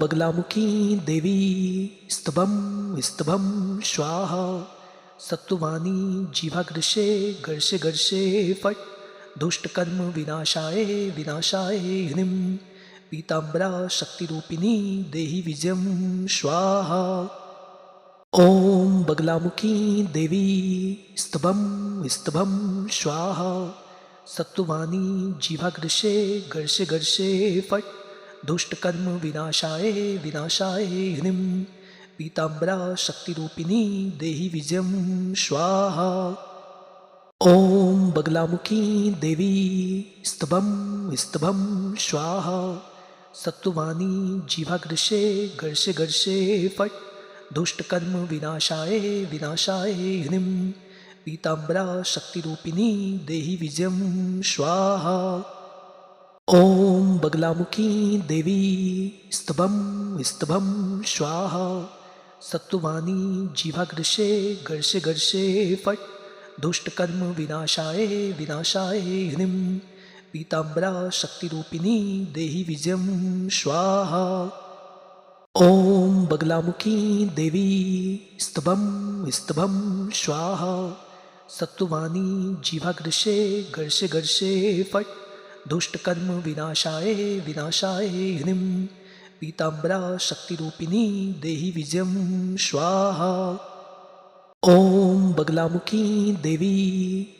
बगलामुखी देवी स्तभं स्तभं स्वाहा सत्ववाणी जीवाग्रशे गर्षे गर्षे फट् दुष्टकर्म विनाशाय विनाशाय ह्रीं पीताम्बरा शक्तिरूपिणी देहि विजयं स्वाहा। ओम बगलामुखी देवी स्तभं स्तभं स्वाहा सत्ववाणी जीवाग्रशे गर्षे गर्षे फट् दुष्टकर्म विनाशाय विनाशाय ह्रीं पीताम्बरा शक्तिरूपिणी देहि विजयं स्वाहा। ओम बगलामुखी देवी स्तभं स्तभं स्वाहा सत्ववाणी जीवाग्रशे गर्षे गर्षे फट् दुष्टकर्म विनाशाय विनाशाय ह्रीं पीताम्बरा शक्तिरूपिणी देहि विजयं स्वाहा। ओम बगलामुखी देवी स्तभं स्तभं स्वाहा सत्ववाणी जीवाग्रशे गर्षे गर्षे फट् दुष्टकर्म विनाशाय विनाशाय ह्रीं पीताम्बरा शक्तिरूपिणी देहि विजयं स्वाहा। ओम बगलामुखी देवी स्तभं स्तभं स्वाहा सत्ववाणी जीवाग्रशे गर्षे गर्षे फट् दुष्टकर्म विनाशाय विनाशाय ह्रीं पीताम्बरा शक्तिरूपिणी देहि विजयं स्वाहा। ओम बगलामुखी देवी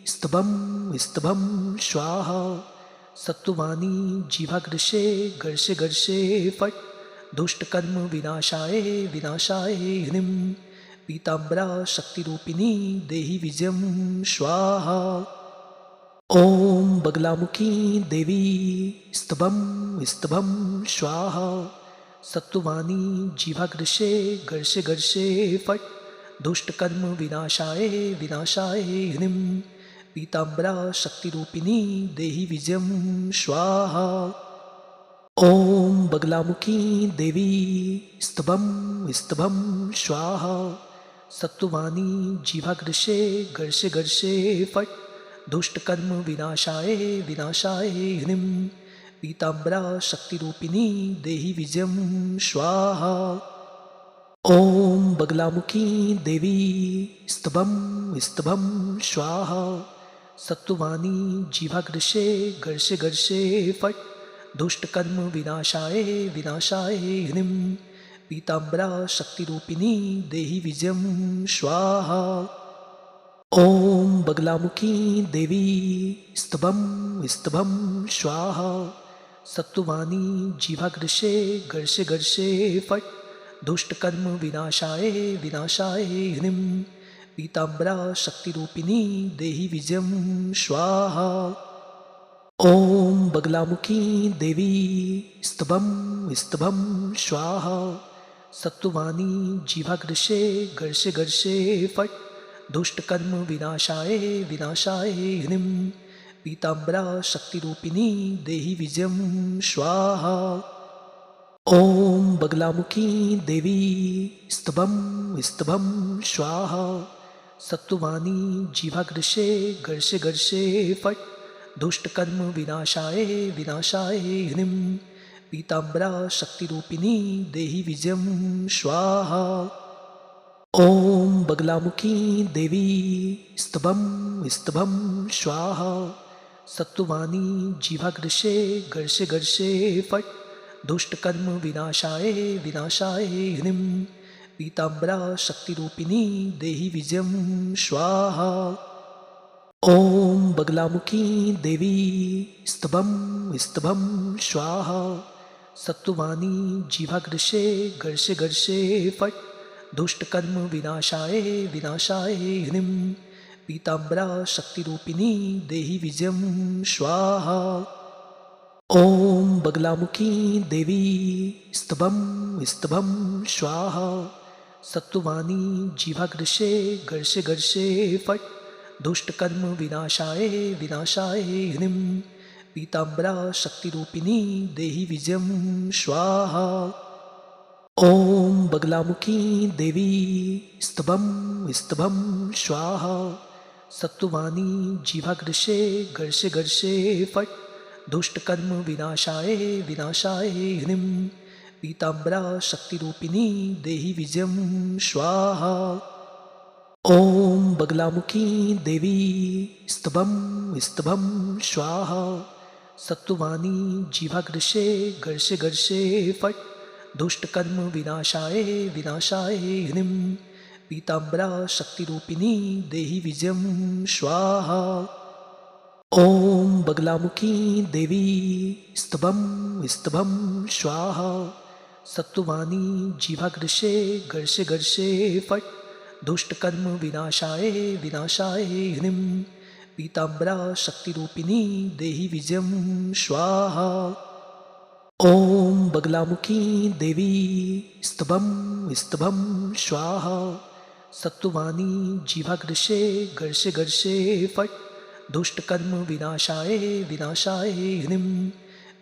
स्तभं स्तभं स्वाहा सत्ववाणी जीवाग्रशे गर्षे गर्षे फट् दुष्टकर्म विनाशाय विनाशाय ह्रीं पीताम्बरा शक्तिरूपिणी देहि विजयं स्वाहा। ओम बगलामुखी देवी स्तभं स्तभं स्वाहा सत्ववाणी जीवाग्रशे गर्षे गर्षे फट् दुष्टकर्म विनाशाय विनाशाय ह्रीं पीताम्बरा शक्तिरूपिणी देहि विजयं स्वाहा। ओम बगलामुखी देवी स्तभं स्तभं स्वाहा सत्ववाणी जीवाग्रशे गर्षे गर्षे फट् दुष्टकर्म विनाशाय विनाशाय ह्रीं पीताम्बरा शक्तिरूपिणी देहि विजयं स्वाहा। ओम बगलामुखी देवी स्तभं स्तभं स्वाहा सत्ववाणी जीवाग्रशे गर्षे गर्षे फट् दुष्टकर्म विनाशाय विनाशाय ह्रीं पीताम्बरा शक्तिरूपिणी देहि विजयं स्वाहा। ओम बगलामुखी देवी स्तभं स्तभं स्वाहा सत्ववाणी जीवाग्रशे गर्षे गर्षे फट् दुष्टकर्म विनाशाय विनाशाय ह्रीं पीताम्बरा शक्तिरूपिणी देहि विजयं स्वाहा। ओम बगलामुखी देवी स्तभं स्तभं स्वाहा सत्ववाणी जीवाग्रशे गर्षे गर्षे फट् दुष्टकर्म विनाशाय विनाशाय ह्रीं पीताम्बरा शक्तिरूपिणी देहि विजयं स्वाहा। ओम बगलामुखी देवी स्तभं स्तभं स्वाहा सत्ववाणी जीवाग्रशे गर्षे गर्षे फट् दुष्टकर्म विनाशाय विनाशाय ह्रीं पीताम्बरा शक्तिरूपिणी देहि विजयं स्वाहा। ओम बगलामुखी देवी स्तभं स्तभं स्वाहा सत्ववाणी जीवाग्रशे गर्षे गर्षे फट् दुष्टकर्म विनाशाय विनाशाय ह्रीं पीताम्बरा शक्तिरूपिणी देहि विजयं स्वाहा। ओम बगलामुखी देवी स्तभं स्तभं स्वाहा सत्ववाणी जीवाग्रशे गर्षे गर्षे फट् दुष्टकर्म विनाशाय विनाशाय ह्रीं पीताम्बरा शक्तिरूपिणी देहि विजयं स्वाहा। ओम बगलामुखी देवी स्तभं स्तभं स्वाहा सत्ववाणी जीवाग्रशे गर्षे गर्षे फट् दुष्टकर्म विनाशाय विनाशाय ह्रीं पीताम्बरा शक्तिरूपिणी देहि विजयं स्वाहा। ओम बगलामुखी देवी स्तभं स्तभं स्वाहा सत्ववाणी जीवाग्रशे गर्षे गर्षे फट् दुष्टकर्म विनाशाय विनाशाय ह्रीं पीताम्बरा शक्तिरूपिणी देहि विजयं स्वाहा। ॐ बगलामुखी देवी स्तभं स्तभं स्वाहा। सत्तुवाणी जिह्वाग्रशे गर्षे गर्षे फट् दुष्टकर्म विनाशाय विनाशाय ह्रीं पीताम्बरा शक्तिरूपिणी देहि विजयं स्वाहा। ॐ बगलामुखी देवी स्तभं स्तभं स्वाहा। सत्तुवाणी जिह्वाग्रशे गर्षे गर्षे फट् दुष्टकर्म विनाशाय विनाशाय ह्रीं पीताम्बरा शक्तिरूपिणी देहि विजयं स्वाहा। ॐ बगलामुखी देवी स्तभं स्तभं स्वाहा। सत्तुवाणी जिह्वाग्रशे गर्षे गर्षे फट् दुष्टकर्म विनाशाय विनाशाय ह्रीं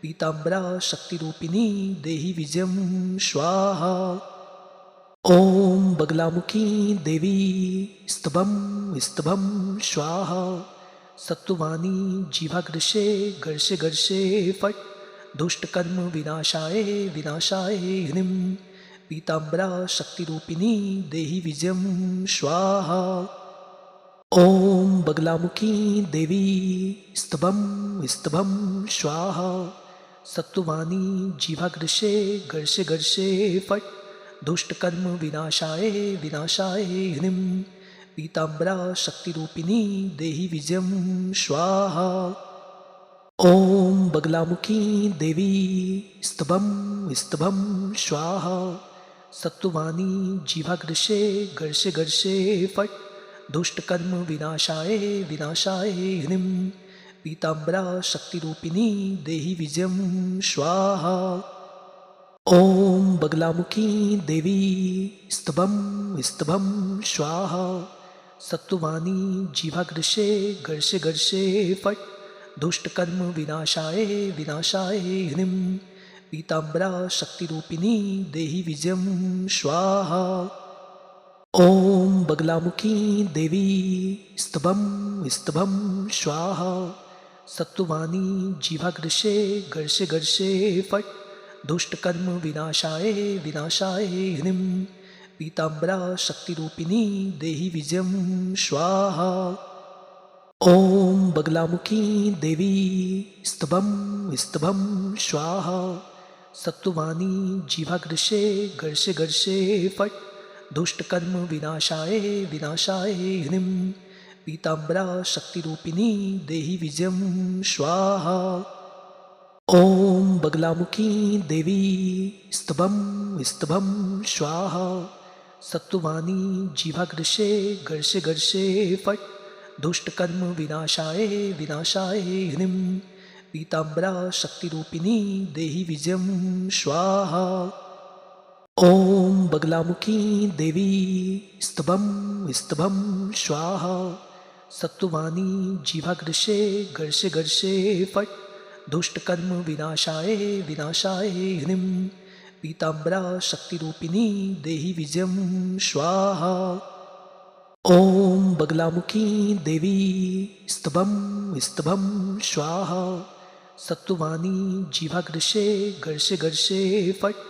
पीताम्बरा शक्तिरूपिणी देहि विजयं स्वाहा। ॐ बगलामुखी देवी स्तभं स्तभं स्वाहा। सत्तुवाणी जिह्वाग्रशे गर्षे गर्षे फट् दुष्टकर्म विनाशाय विनाशाय ह्रीं पीताम्बरा शक्तिरूपिणी देहि विजयं स्वाहा। ॐ बगलामुखी देवी स्तभं स्तभं स्वाहा। सत्तुवाणी जिह्वाग्रशे गर्षे गर्षे फट् दुष्टकर्म विनाशाय विनाशाय ह्रीं पीताम्बरा शक्तिरूपिणी देहि विजयं स्वाहा। ॐ बगलामुखी देवी स्तभं स्तभं स्वाहा। सत्तुवाणी जिह्वाग्रशे गर्षे गर्षे फट् दुष्टकर्म विनाशाय विनाशाय ह्रीं पीताम्बरा शक्तिरूपिणी देहि विजयं स्वाहा। ॐ बगलामुखी देवी स्तभं स्तभं स्वाहा। सत्तुवाणी जिह्वाग्रशे गर्षे गर्षे फट् दुष्टकर्म विनाशाय विनाशाय ह्रीं पीताम्बरा शक्तिरूपिणी देहि विजयं स्वाहा। ॐ बगलामुखी देवी स्तभं स्तभं स्वाहा। सत्तुवाणी जिह्वाग्रशे गर्षे गर्षे फट् दुष्टकर्म विनाशाय विनाशाय ह्रीं पीताम्बरा शक्तिरूपिणी देहि विजयं स्वाहा। ॐ बगलामुखी देवी स्तभं स्तभं स्वाहा। सत्तुवाणी जिह्वाग्रशे गर्षे गर्षे फट् दुष्टकर्म विनाशाय विनाशाय ह्रीं पीताम्बरा शक्तिरूपिणी देहि विजयं स्वाहा। ॐ बगलामुखी देवी स्तभं स्तभं स्वाहा। सत्तुवाणी जिह्वाग्रशे गर्षे गर्षे फट् दुष्टकर्म विनाशाय विनाशाय ह्रीं पीताम्बरा शक्तिरूपिणी देहि विजयं स्वाहा। ॐ बगलामुखी देवी स्तभं स्तभं स्वाहा। सत्तुवाणी जिह्वाग्रशे गर्षे गर्षे फट् दुष्टकर्म विनाशाय विनाशाय ह्रीं पीताम्बरा शक्तिरूपिणी देहि विजयं स्वाहा। ॐ बगलामुखी देवी स्तभं स्तभं स्वाहा। सत्तुवाणी जिह्वाग्रशे गर्षे गर्षे फट्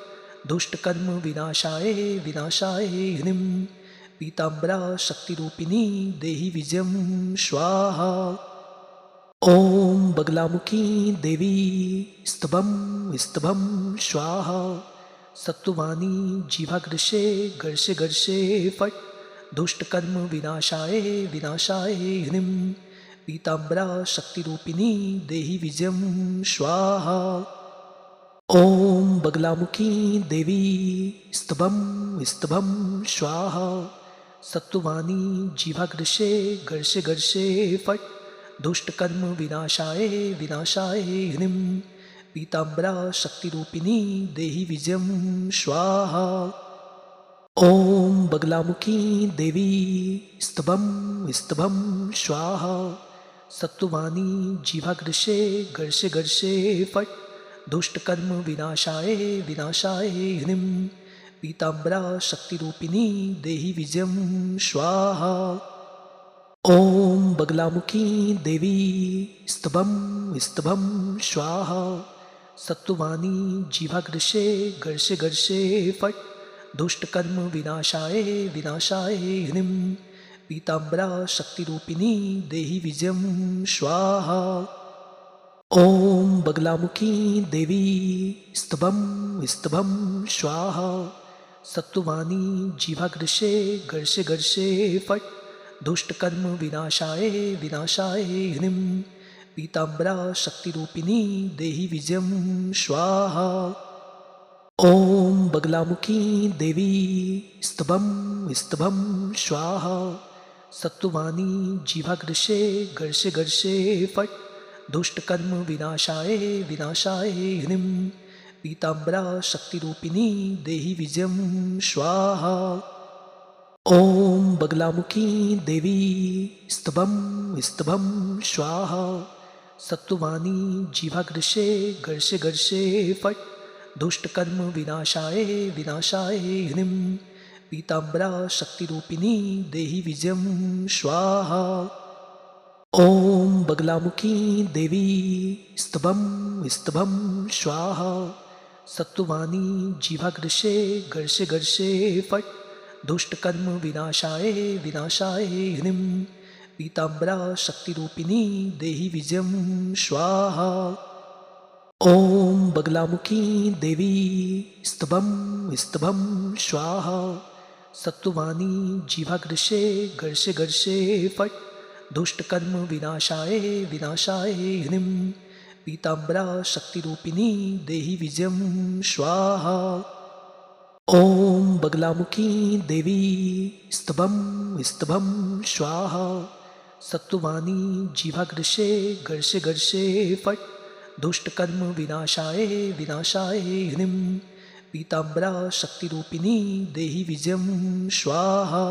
दुष्टकर्म विनाशाय विनाशाय ह्रीं पीताम्बरा शक्तिरूपिणी देहि विजयं स्वाहा। ॐ बगलामुखी देवी स्तभं स्तभं स्वाहा। सत्तुवाणी जिह्वाग्रशे गर्षे गर्षे फट् दुष्टकर्म विनाशाय विनाशाय ह्रीं पीताम्बरा शक्तिरूपिणी देहि विजयं स्वाहा। ॐ बगलामुखी देवी स्तभं स्तभं स्वाहा। सत्तुवाणी जिह्वाग्रशे गर्षे गर्षे फट् दुष्टकर्म विनाशाय विनाशाय ह्रीं पीताम्बरा शक्तिरूपिणी देहि विजयं स्वाहा। ॐ बगलामुखी देवी स्तभं स्तभं स्वाहा। सत्तुवाणी जिह्वाग्रशे गर्षे गर्षे फट् दुष्टकर्म विनाशाय विनाशाय ह्रीं पीताम्बरा शक्तिरूपिणी देहि विजयं स्वाहा। ॐ बगलामुखी देवी स्तभं स्तभं स्वाहा। सत्ववाणी जिह्वाग्रशे गर्षे गर्षे फट् दुष्टकर्म विनाशाय विनाशाय ह्रीं पीताम्बरा शक्तिरूपिणी देहि विजयं स्वाहा। ॐ बगलामुखी देवी स्तभं स्तभं स्वाहा सत्ववाणी जिह्वाग्रशे गर्षे गर्षे फट् दुष्टकर्म विनाशाय विनाशाय ह्रीं पीताम्बरा शक्तिरूपिणी देहि विजयं स्वाहा। ॐ बगलामुखी देवी स्तभं स्तभं स्वाहा सत्ववाणी जिह्वाग्रशे गर्षे गर्षे फट् दुष्टकर्म विनाशाय विनाशाय ह्रीं पीताम्बरा शक्तिरूपिणी देहि विजयं स्वाहा। ॐ बगलामुखी देवी स्तभं स्तभं स्वाहा सत्ववाणी जिह्वाग्रशे गर्षे गर्षे फट् दुष्टकर्म विनाशाय विनाशाय ह्रीं पीताम्बरा शक्तिरूपिणी देहि विजयं स्वाहा। ॐ बगलामुखी देवी स्तभं स्तभं स्वाहा सत्ववाणी जिह्वाग्रशे गर्षे गर्षे फट् दुष्टकर्म विनाशाय विनाशाय ह्रीं पीताम्बरा शक्तिरूपिणी देहि विजयं स्वाहा। ॐ बगलामुखी देवी स्तभं स्तभं स्वाहा सत्ववाणी जिह्वाग्रशे गर्षे गर्षे फट् दुष्टकर्म विनाशाय विनाशाय ह्रीं पीताम्बरा शक्तिरूपिणी देहि विजयं स्वाहा। ॐ बगलामुखी देवी स्तभं स्तभं स्वाहा सत्ववाणी जिह्वाग्रशे गर्षे गर्षे फट् दुष्टकर्म विनाशाय विनाशाय ह्रीं पीताम्बरा शक्तिरूपिणी देहि विजयं स्वाहा।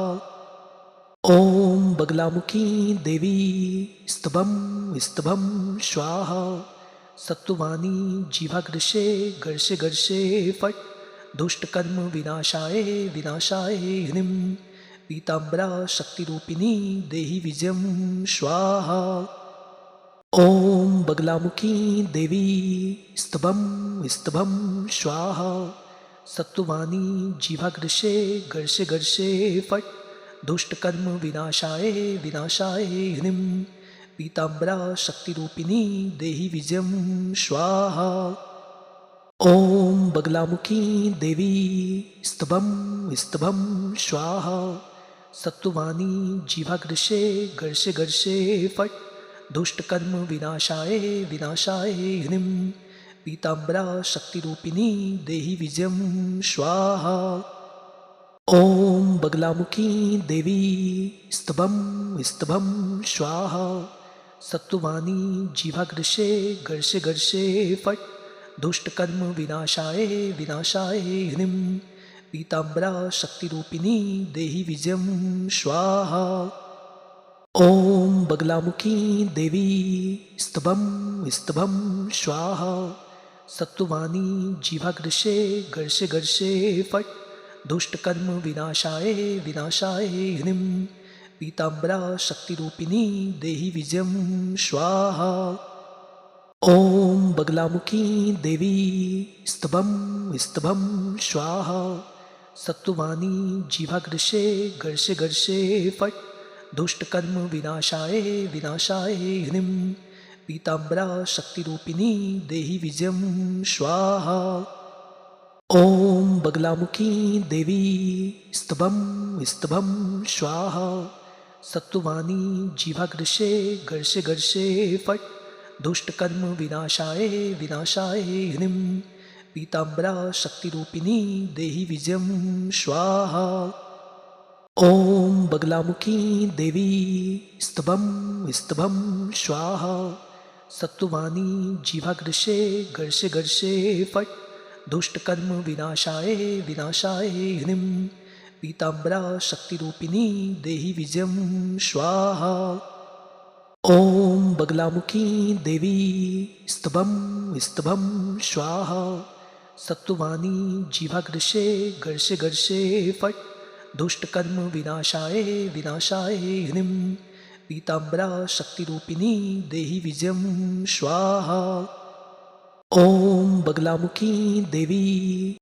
ॐ बगलामुखी देवी स्तभं स्तभं स्वाहा सत्ववाणी जिह्वाग्रशे गर्षे गर्षे फट् दुष्टकर्म विनाशाय विनाशाय ह्रीं पीताम्बरा शक्तिरूपिणी देहि विजयं स्वाहा। ॐ बगलामुखी देवी स्तभं स्तभं स्वाहा सत्ववाणी जिह्वाग्रशे गर्षे गर्षे फट् दुष्टकर्म विनाशाय विनाशाय ह्रीं पीताम्बरा शक्तिरूपिणी देहि विजयं स्वाहा। ॐ बगलामुखी देवी स्तभं स्तभं स्वाहा सत्ववाणी जिह्वाग्रशे गर्षे गर्षे फट् दुष्टकर्म विनाशाय विनाशाय ह्रीं पीताम्बरा शक्तिरूपिणी देहि विजयं स्वाहा। ॐ बगलामुखी देवी स्तभं स्तभं स्वाहा सत्ववाणी जिह्वाग्रशे गर्षे गर्षे फट् दुष्टकर्म विनाशाय विनाशाय ह्रीं पीताम्बरा शक्तिरूपिणी देहि विजयं स्वाहा। ॐ बगलामुखी देवी स्तभं स्तभं स्वाहा सत्ववाणी जिह्वाग्रशे गर्षे गर्षे फट् दुष्टकर्म विनाशाय विनाशाय ह्रीं पीताम्बरा शक्तिरूपिणी देहि विजयं स्वाहा। ॐ बगलामुखी देवी स्तभं स्तभं स्वाहा सत्ववाणी जिह्वाग्रशे गर्षे गर्षे फट् दुष्टकर्म विनाशाय विनाशाय ह्रीं पीताम्बरा शक्तिरूपिणी देहि विजयं स्वाहा। ॐ बगलामुखी देवी स्तभं स्तभं स्वाहा सत्ववाणी जिह्वाग्रशे गर्षे गर्षे फट् दुष्टकर्म विनाशाय विनाशाय ह्रीं पीताम्बरा शक्तिरूपिणी देहि विजयं स्वाहा। ॐ बगलामुखी देवी स्तभं स्तभं स्वाहा सत्ववाणी जिह्वाग्रशे गर्षे गर्षे फट् दुष्टकर्म विनाशाय विनाशाय ह्रीं पीताम्बरा शक्तिरूपिणी देहि विजयं स्वाहा। ॐ बगलामुखी देवी स्तभं स्तभं स्वाहा सत्ववाणी जिह्वाग्रशे गर्षे गर्षे फट् दुष्टकर्म विनाशाय विनाशाय ह्रीं पीताम्बरा शक्तिरूपिणी देहि विजयं स्वाहा। ओम बगलामुखी देवी